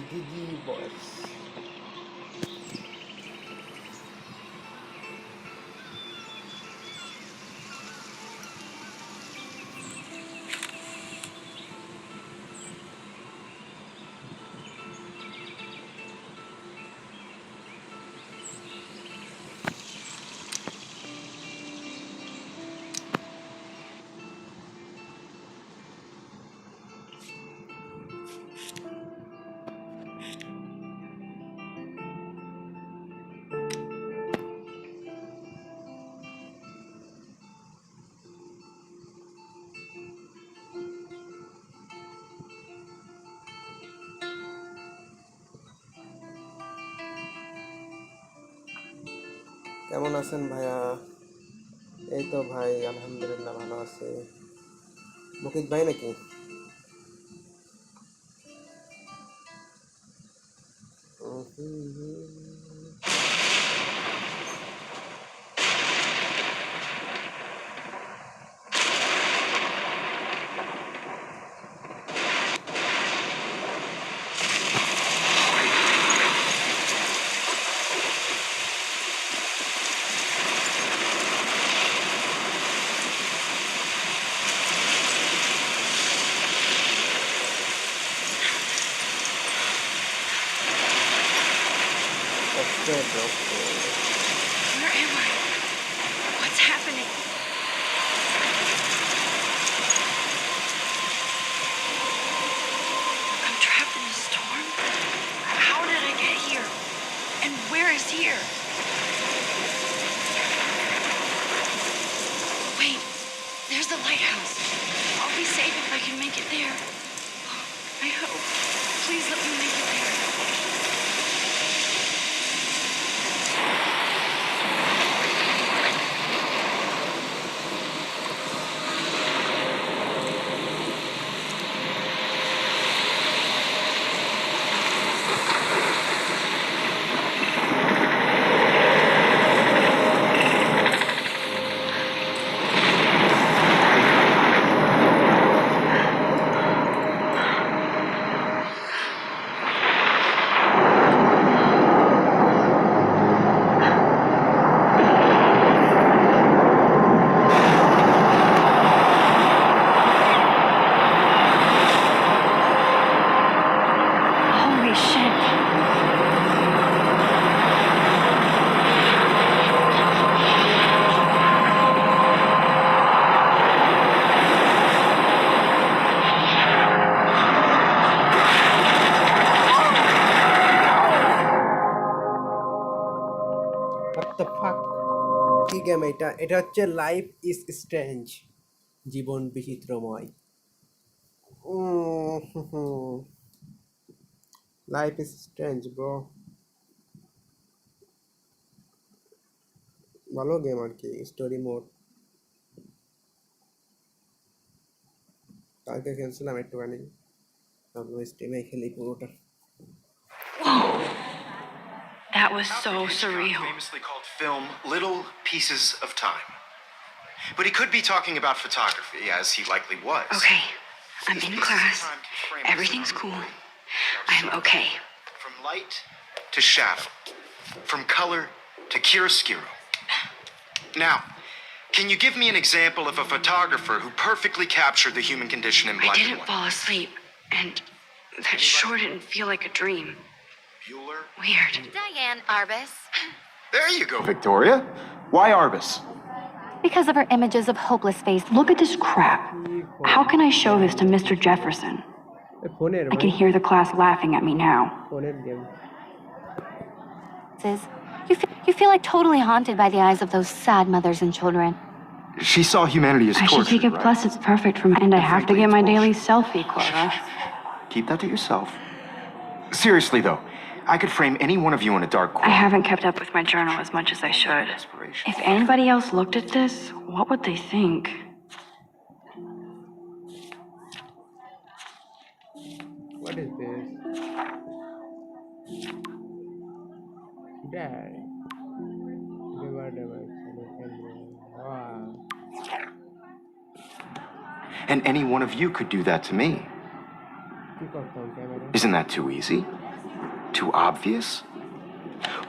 GGG boys. কেমন আছেন ভাইয়া? এই তো ভাই আলহামদুলিল্লাহ ভালো আছে। মুকিত ভাই নাকি? Where am I? What's happening? I'm trapped in a storm? How did I get here? And where is here? Wait, there's the lighthouse. I'll be safe if I can make it there. I hope. Please let me make it there. Holy shit. What the fuck? কি game এটা? এটা হচ্ছে life is strange, জীবন বিচিত্রময়। Life is strange bro, ভালো game আর কি, story mode. কালকে খেলছিলাম একটুখানি, তারপর স্টিমে খেলি পুরোটা। That was so surreal. Famously called film Little Pieces of Time. But he could be talking about photography, as he likely was. Okay, I'm in class. Everything's cool. I'm okay. From light to shadow, from color to chiaroscuro. Now, can you give me an example of a photographer who perfectly captured the human condition in black I and didn't white? fall asleep, and that sure didn't feel like a dream. Bueller? Weird. Diane Arbus. There you go, Victoria. Why Arbus? Because of her images of hopeless face. Look at this crap. How can I show this to Mr. Jefferson? ফোনের I can hear the class laughing at me now. ফোনের game. You feel like totally haunted by the eyes of those sad mothers and children. She saw humanity as I should torture, take it, right? plus it's perfect for me, and I have to get my daily selfie quota. Keep that to yourself. Seriously, though, I could frame any one of you in a dark I corner. haven't kept up with my journal as much as I should. If anybody else looked at this, what would they think? What is this? Dad. Wow. And any one of you could do that to me. কি করতাম camera? Isn't that too easy? Too obvious?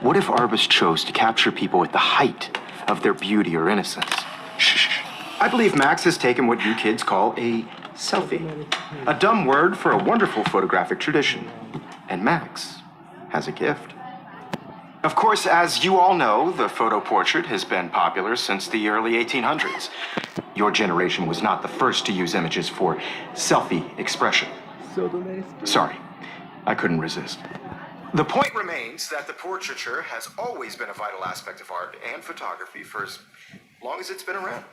What if Arbus chose to capture people at the height of their beauty or innocence? Shh. I believe Max has taken what you kids call a selfie. A dumb word for a wonderful photographic tradition. And Max has a gift. Of course, as you all know, the photo portrait has been popular since the early 1800s. Your generation was not the first to use images for selfie expression. Sorry, I couldn't resist. The point remains that the portraiture has always been a vital aspect of art and photography for as long as it's been around.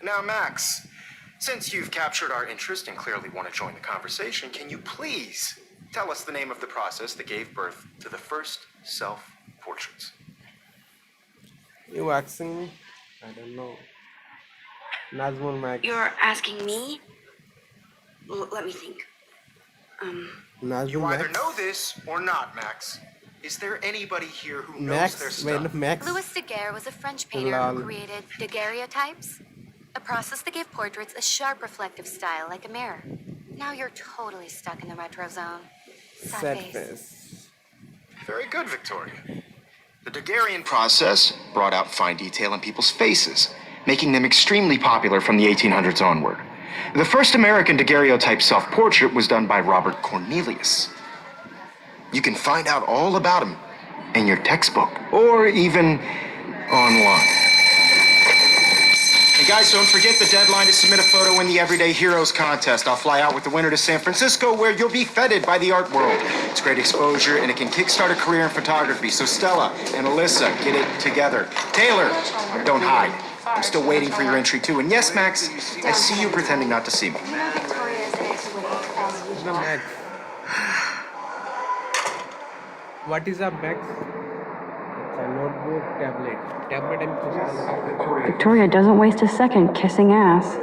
Now, Max, since you've captured our interest and clearly want to join the conversation, can you please tell us the name of the process that gave birth to the first self-portraits? You asking me? I don't know. NazmulØP. You're asking me? Let me think. You either NazmulØP. know this or not, Max. Is there anybody here who knows Max. their Wait, stuff? Max. Louis Daguerre was a French painter Lol. who created daguerreotypes, a process that gave portraits a sharp reflective style like a mirror. Now you're totally stuck in the retro zone. Sad Sad face. face. Very good, Victoria. The Daguerrean process brought out fine detail in people's faces, making them extremely popular from the 1800s onward. The first American daguerreotype self-portrait was done by Robert Cornelius. You can find out all about him in your textbook, or even online. And guys, don't forget the deadline to submit a photo in the Everyday Heroes contest. I'll fly out with the winner to San Francisco, where you'll be feted by the art world. It's great exposure, and it can kickstart a career in photography. So Stella and Alyssa, get it together. Taylor, don't hide. I'm still waiting for your entry, too. And yes, Max, I see you pretending not to see me. What's the Max? What is a Max? It's a notebook, tablet. Tablet and Victoria doesn't waste a second kissing ass.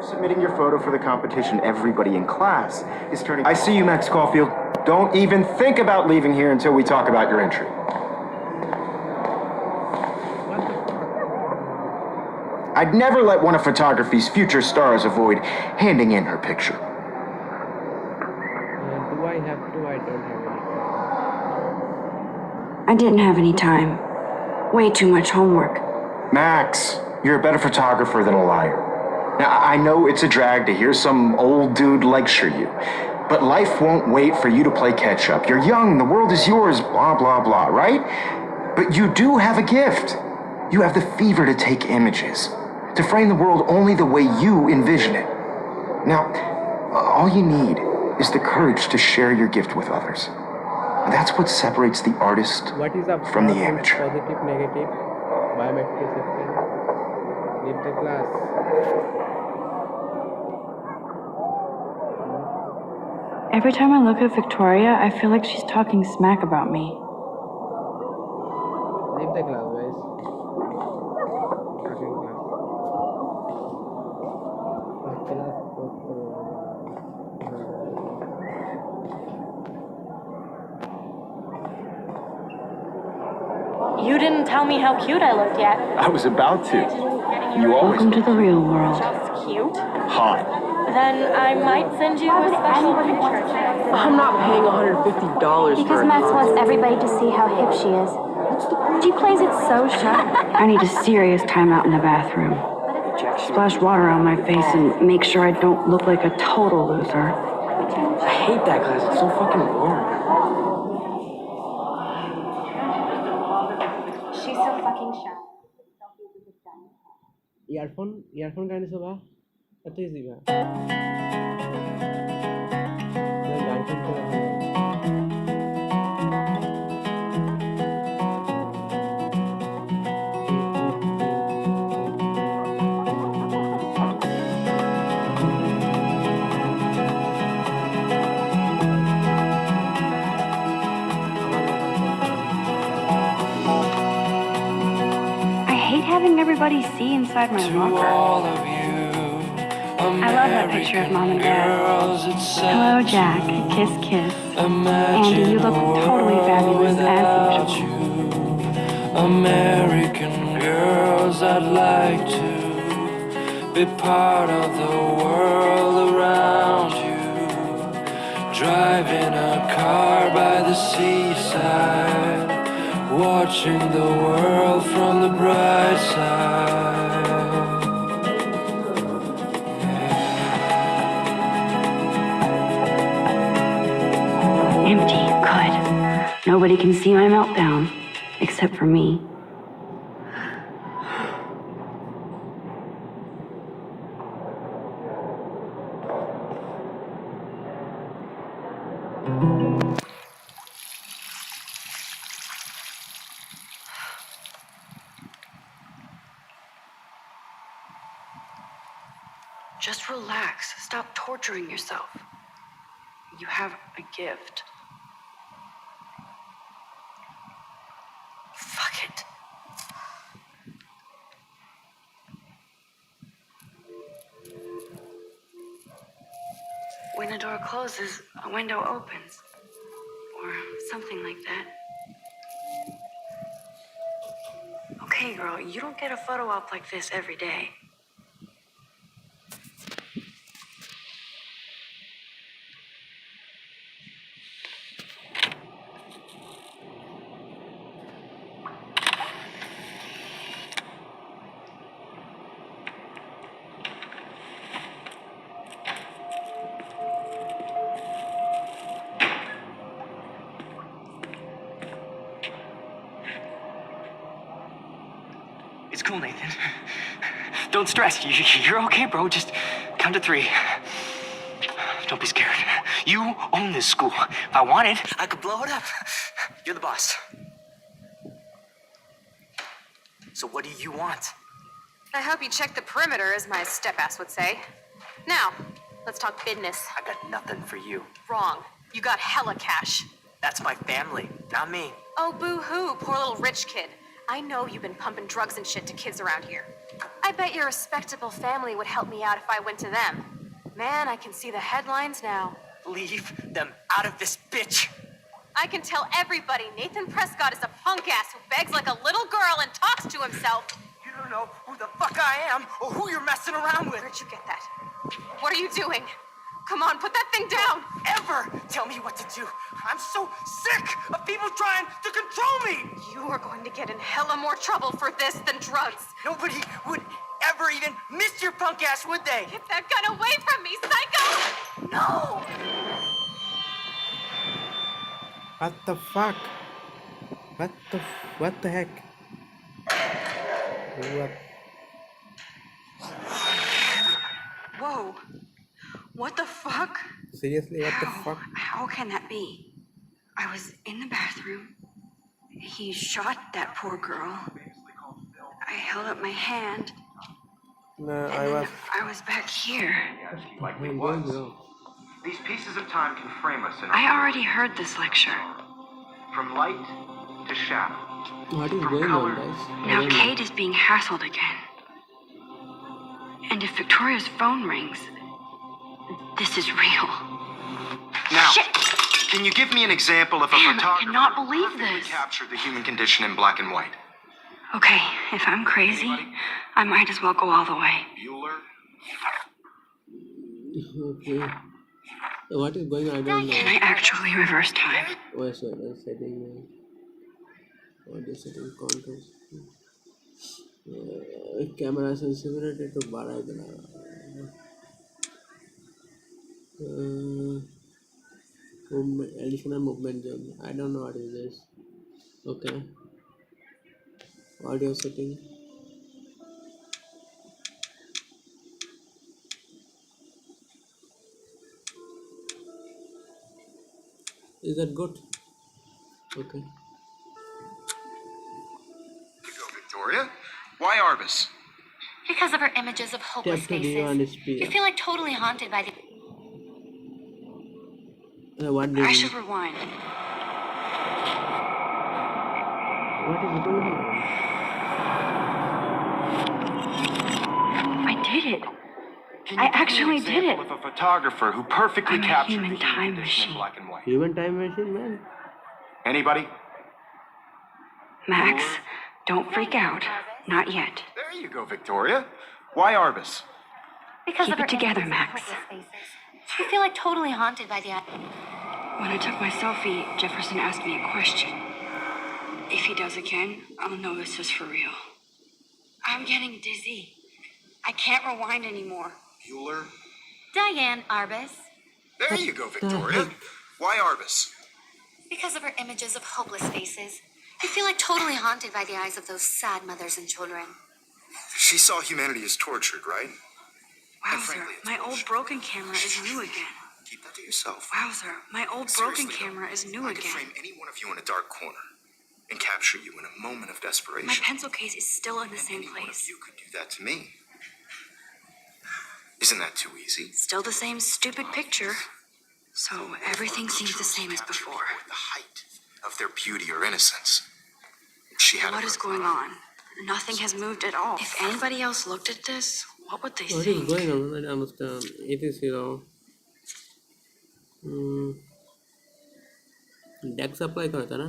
Submitting your photo for the competition, everybody in class is turning... I see you, Max Caulfield. Don't even think about leaving here until we talk about your entry. I'd never let one of photography's future stars avoid handing in her picture. Do I have to? I don't have any. I didn't have any time. Way too much homework. Max, you're a better photographer than a liar. Now, I know it's a drag to hear some old dude lecture you, but life won't wait for you to play catch up. You're young, the world is yours, blah, blah, blah, right? But you do have a gift. You have the fever to take images, to frame the world only the way you envision it. Now, all you need is the courage to share your gift with others. And that's what separates the artist What is a from the positive, amateur. Positive, negative, biometric system. Leave the class. Every time I look at Victoria, I feel like she's talking smack about me. Leave the class, guys. Talking class. You didn't tell me how cute I looked yet. I was about to. You always Welcome to the real world. Just cute? hot. Then I might send you a special picture. I'm not paying $150 for Because it. Max wants everybody to see how hip she is. She plays it so sharp. I need a serious timeout in the bathroom. Splash water on my face and make sure I don't look like a total loser. I hate that class. It's so fucking boring. She's so fucking sharp. Earphone गाने से बा कते जीवा गान सुनते I hate having everybody see inside my locker. I love that picture of Mom and Dad. Hello, Jack. Kiss, kiss. Andy, you look totally fabulous as usual. American girls, I'd like to be part of the world around you. Driving a car the seaside, watching the world from the bright side. Empty, good. Nobody can see my meltdown, except for me. Just relax. Stop torturing yourself. You have a gift. Fuck it. When a door closes, a window opens. Or something like that. Okay, girl, you don't get a photo op like this every day. It's cool, Nathan. Don't stress. You're okay, bro. Just count to 3. Don't be scared. You own this school. If I wanted, I could blow it up. You're the boss. So what do you want? I hope you check the perimeter, as my step-ass would say. Now, let's talk business. I got nothing for you. Wrong. You got hella cash. That's my family, not me. Oh, boo-hoo, poor little rich kid. I know you've been pumping drugs and shit to kids around here. I bet your respectable family would help me out if I went to them. Man, I can see the headlines now. Leave them out of this bitch. I can tell everybody Nathan Prescott is a punk ass who begs like a little girl and talks to himself. You don't know who the fuck I am or who you're messing around with. Where'd you get that? What are you doing? Come on, put that thing down. Ever tell me what to do. I'm so sick of people trying to control me. You are going to get in hella more trouble for this than drugs. Nobody would ever even miss your punk ass, would they? Get that gun away from me, psycho! No! What the fuck? What the heck? What? Whoa. What the fuck? Seriously, what the fuck? How can that be? I was in the bathroom. He shot that poor girl. I held up my hand. No, And I was back here. Likely was. These pieces of time can frame us in I already heard this lecture. from light to shadow. What is From going color. on, guys? I Now don't know. Kate is being hassled again. And if Victoria's phone rings, this is real. Now, Shit! can you give me an example of a Damn, I photographer cannot who believe perfectly this. captured the human condition in black and white? Okay, if I'm crazy, I might as well go all the way. Bueller? Okay. What is going on? I don't know. Can I actually reverse time? Wait, so setting. Audio setting controls. Camera sensitivity to बढ़ा देना. Movement, additional movement zone. I don't know what is this. Okay. Audio setting. Is that good? Okay. Victoria? Why Arbus? Because of her images of hopeless Tap to view on faces. display. You feel like totally haunted by the... What did I you? should rewind. What is it doing? I did it. Can I you give me an actually did example it. of a photographer who perfectly I'm a captured human the human time condition in machine. black and white? Human time machine, man. Anybody? Max, don't freak out. Not yet. There you go, Victoria. Why Arbus? Because Keep of her it together, images of Max. hopeless faces. You feel like totally haunted by the... When I took my selfie, Jefferson asked me a question. If he does again, I'll know this is for real. I'm getting dizzy. I can't rewind anymore. Bueller? Diane Arbus. There you go, the Victoria. heck? Why Arbus? Because of her images of hopeless faces. I feel like totally haunted by the eyes of those sad mothers and children. She saw humanity as tortured, right? And Wowzer, frankly, it's my old bullshit. broken camera is new again. Keep that to yourself. Wowzer, my old broken Seriously, though, camera is new I could again. frame any one of you in a dark corner and capture you in a moment of desperation. My pencil case is still in the And same any one of place. you could do that to me. Isn't that too easy? Still the same stupid picture. So everything seems the same as Capture before. people at the height of their beauty or innocence. She had What a is birthright. going on? Nothing has moved at all. If anybody else looked at this, what would they What think? is going on? I must it is deck supply करता ना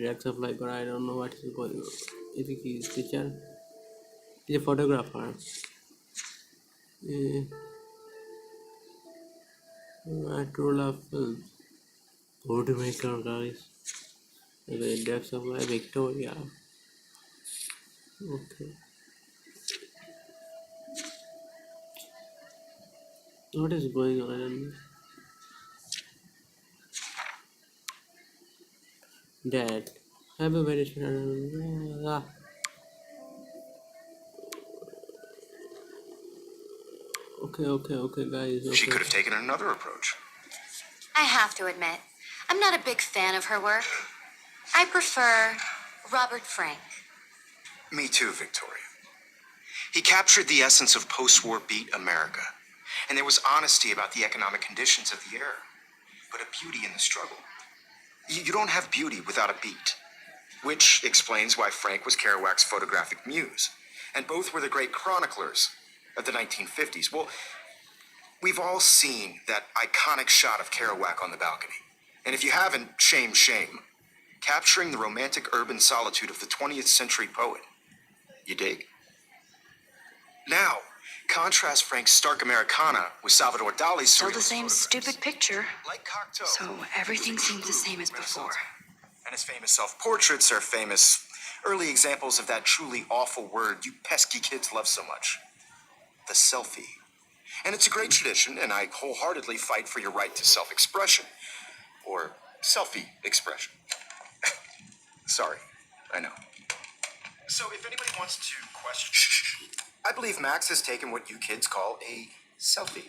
deck supply कर I don't know what is going on. Is it teacher? He's a photographer. True love film. What do you make of guys? The deck supply Victoria. Okay. What is going on? I don't know. Dad, have a very okay, guys. She Okay. could have taken another approach. I have to admit, I'm not a big fan of her work. I prefer Robert Frank. Me too, Victoria. He captured the essence of post-war beat America, and there was honesty about the economic conditions of the era, but a beauty in the struggle. You don't have beauty without a beat, which explains why Frank was Kerouac's photographic muse, and both were the great chroniclers of the 1950s. Well, we've all seen that iconic shot of Kerouac on the balcony, and if you haven't, shame, shame. Capturing the romantic urban solitude of the 20th century poet. You dig? Now, contrast Frank's stark Americana with Salvador Dali's Still the surrealist same photographs. stupid picture. Like Cocteau. So everything seems the same as before. And his famous self-portraits are famous early examples of that truly awful word you pesky kids love so much. The selfie. And it's a great tradition, and I wholeheartedly fight for your right to self-expression. Or selfie expression. Sorry, I know. So if anybody wants to question, I believe Max has taken what you kids call a selfie.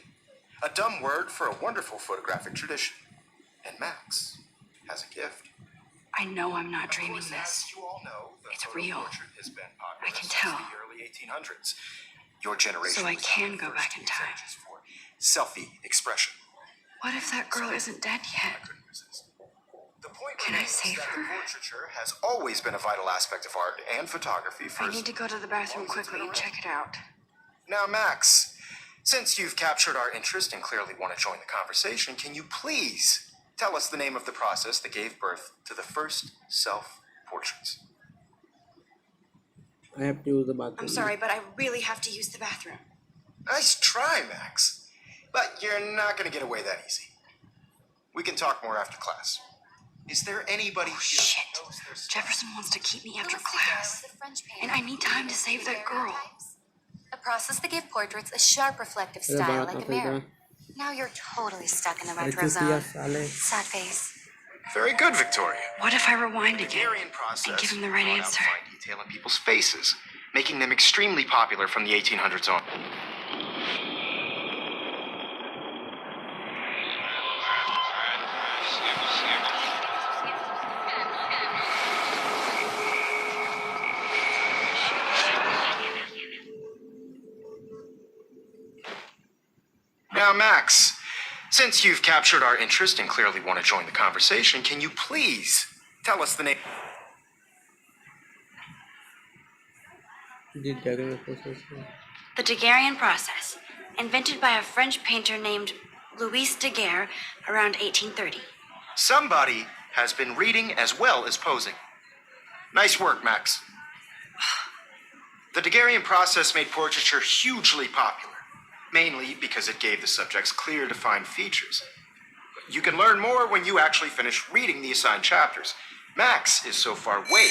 A dumb word for a wonderful photographic tradition. And Max has a gift. I know I'm not Of dreaming course, this. as you all know, the It's photo real. portrait has been popular I can since tell. the early 1800s. Your generation So I was can the go first back to in use time. images for selfie expression. What if that girl isn't dead I yet? couldn't resist. The point Can I remains save that her? the portraiture has always been a vital aspect of art and photography for I need to go to the bathroom quickly and check it out. Now, Max, since you've captured our interest and clearly want to join the conversation, can you please tell us the name of the process that gave birth to the first self-portraits? I have to use the bathroom. I'm sorry, but I really have to use the bathroom. Nice try, Max. But you're not going to get away that easy. We can talk more after class. Is there anybody here Shit. who knows their stuff? Jefferson wants to keep me after Louis Daguerre class. was a French painter. And I need time to save that girl. A process that gave portraits a sharp, reflective अरे style बात like a ना mirror. करेगा Now you're totally stuck in the अरे retro किस दिया zone. साले Sad face. Very good, Victoria. What if I rewind The again Hungarian process and give him the right brought out answer? fine detail in people's faces, making them extremely popular from the 1800s on. Now, Max, since you've captured our interest and clearly want to join the conversation, can you please tell us the name? the diagram process The Daguerrean process, invented by a French painter named Louis Daguerre around 1830. Somebody has been reading as well as posing. Nice work, Max. The Daguerrean process made portraiture hugely popular, mainly because it gave the subjects clear, defined features. You can learn more when you actually finish reading the assigned chapters. Max is so far way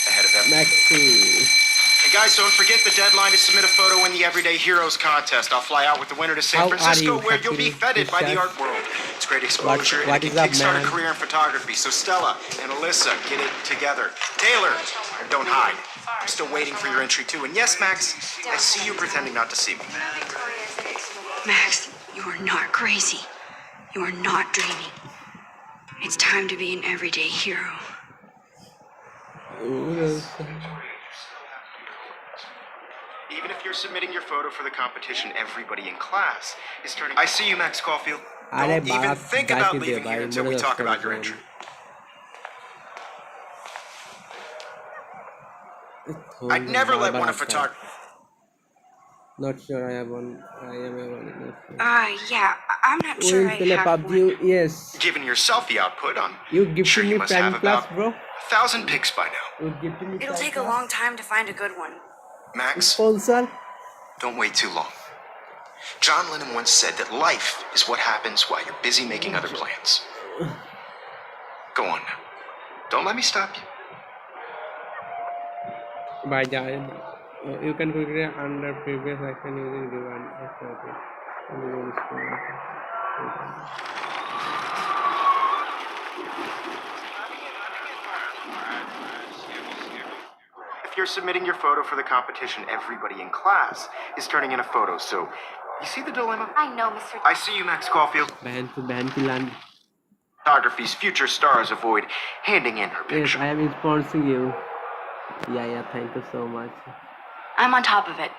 ahead of everyone. Maxi. And guys, don't forget the deadline to submit a photo in the Everyday Heroes contest. I'll fly out with the winner to San How are Francisco, you, where you'll be Sakiri? feted by the Sister? art world. It's great exposure, What and it is can up, kickstart man? a career in photography. So Stella and Alyssa, get it together. Taylor, don't hide. I'm still waiting for your entry too. And yes, Max, I see you pretending not to see me. Max, you are not crazy. You are not dreaming. It's time to be an everyday hero. Even if you're submitting your photo for the competition, everybody in class is turning. I see you, Max Caulfield. Don't even think about leaving here until we talk about your entry. I'd never let one of photography. Not sure I have one. I am a one. Yeah, I'm not sure I have one. Yes. Given your selfie output, I'm You gifted sure you me must private have class, about bro. 1,000 pics by now. You gifted me It'll private take a class? long time to find a good one. Max, Sponsor. don't wait too long. John Lennon once said that life is what happens while you're busy making other plans. Go on now. Don't let me stop you. By Giant. You can quickly under previous action using given. If you're submitting your photo for the competition, everybody in class is turning in a photo. So, you see the dilemma? I know, Mr. I see you, Max Caulfield. Ban to land. Photography's future stars avoid handing in her Yes, picture. I am sponsoring you. Yeah, thank you so much. I'm on top of it.